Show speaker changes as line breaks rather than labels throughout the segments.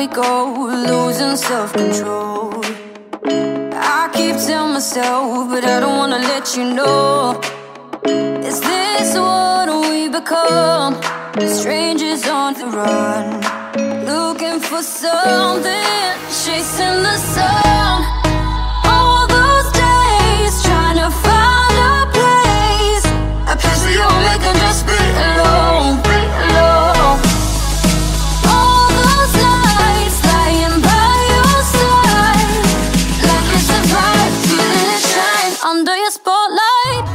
we go, losing self-control. I keep telling myself, but I don't wanna let you know. Is this what we become? Strangers on the run, looking for something, chasing the sun. All those days trying to find a place where you only can just be alone, be alone. All those nights lying by your side, like you survived, feeling it shine under your spotlight.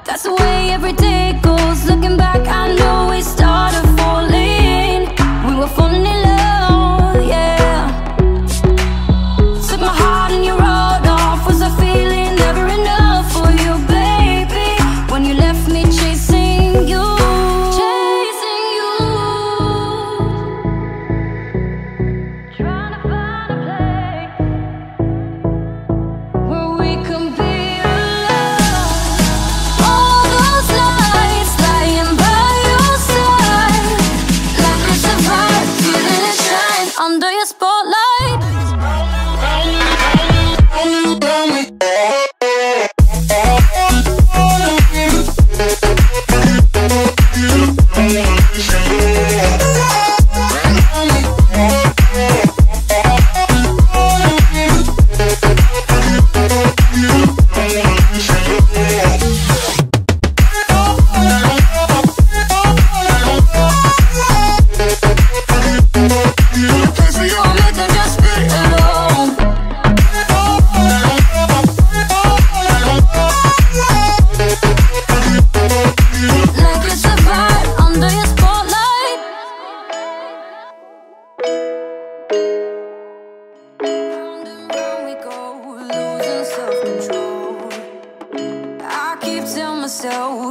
That's the way every day goes. Looking back, I know we started falling. We were falling in love, yeah. Took my heart and you wrote off. Was I feeling never enough for you, baby? When you left me chasing you, chasing you. Trying to find a place where we can be. Under your spotlight.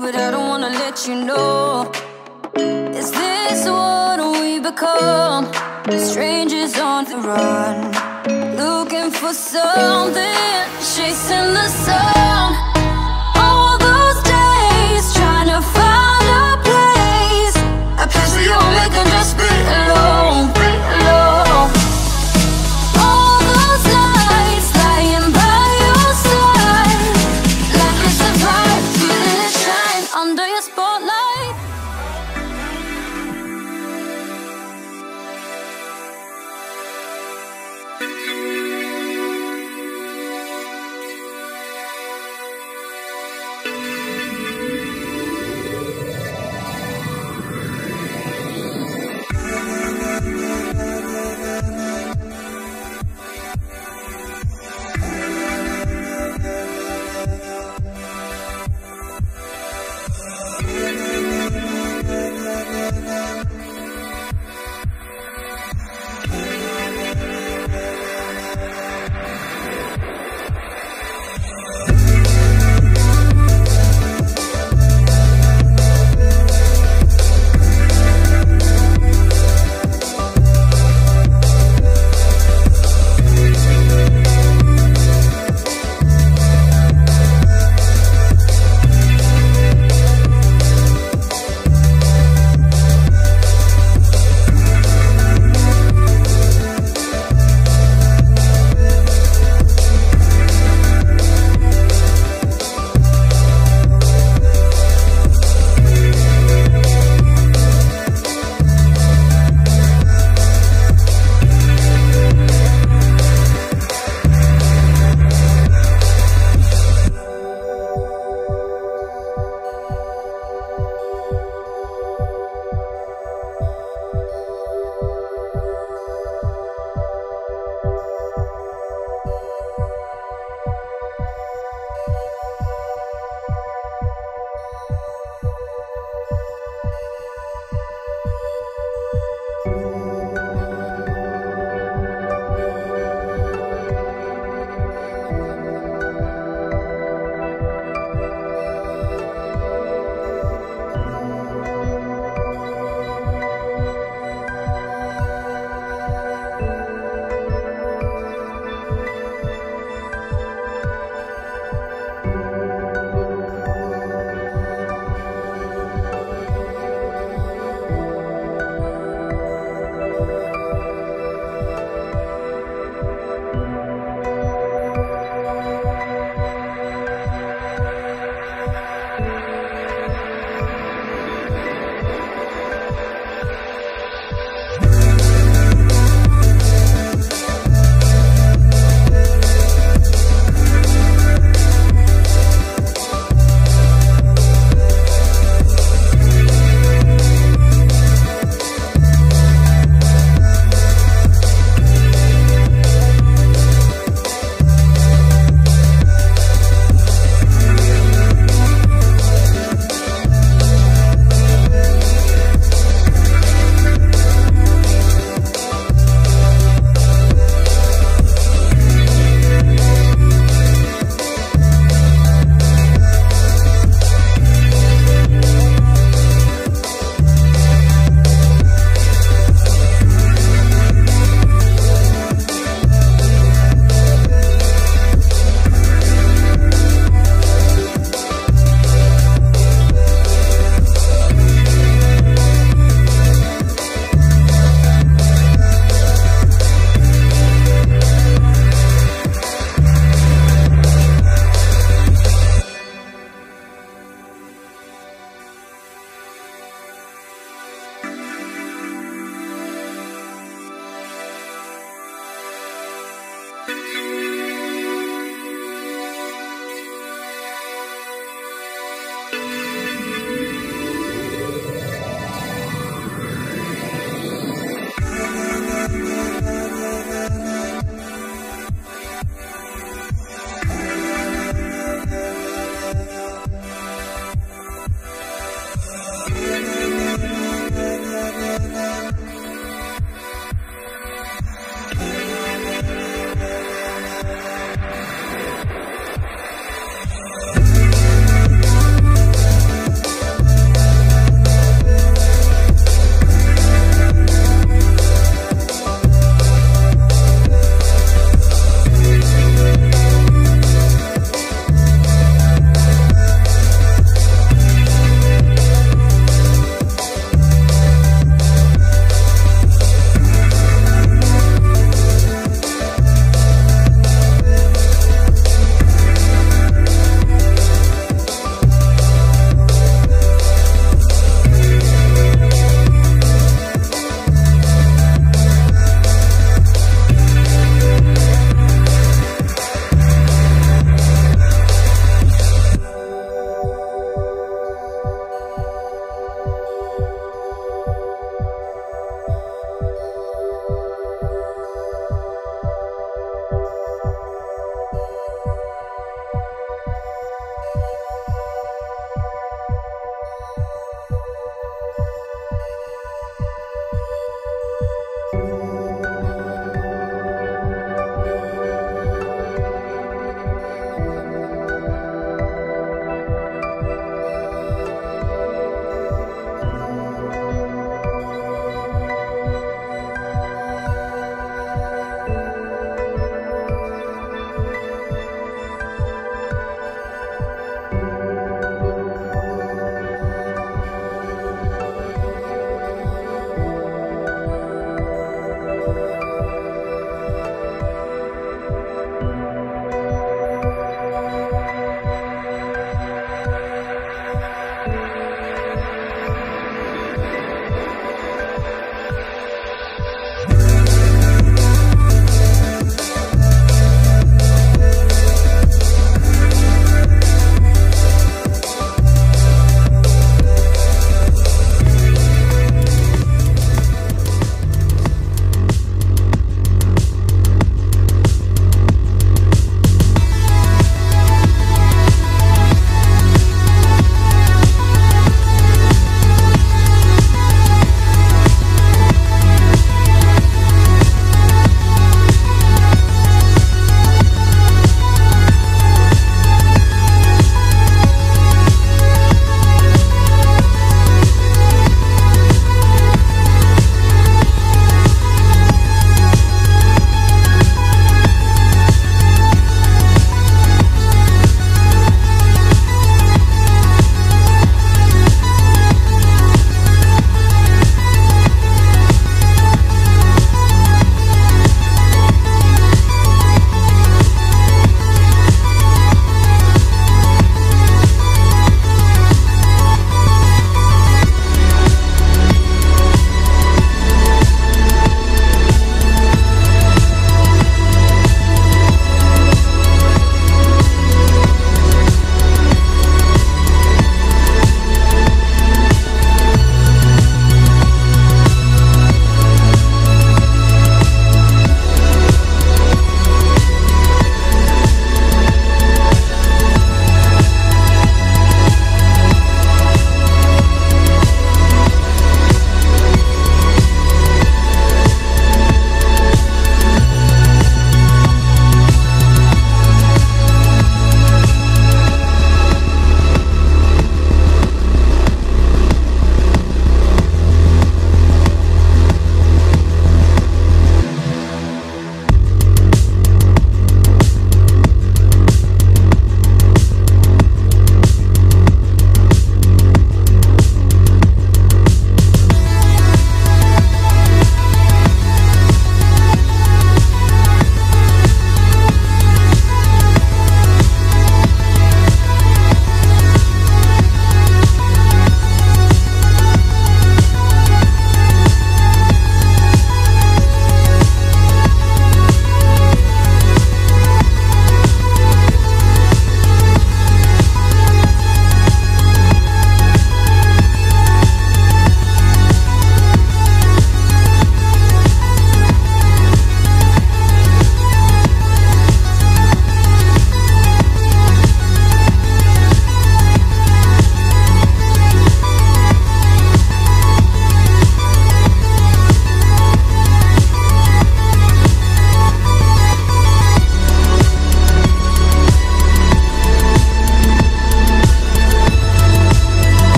But I don't wanna let you know. Is this what we become? Strangers on the run, looking for something, chasing the sun. All those days trying to find a place where you only can just be alone.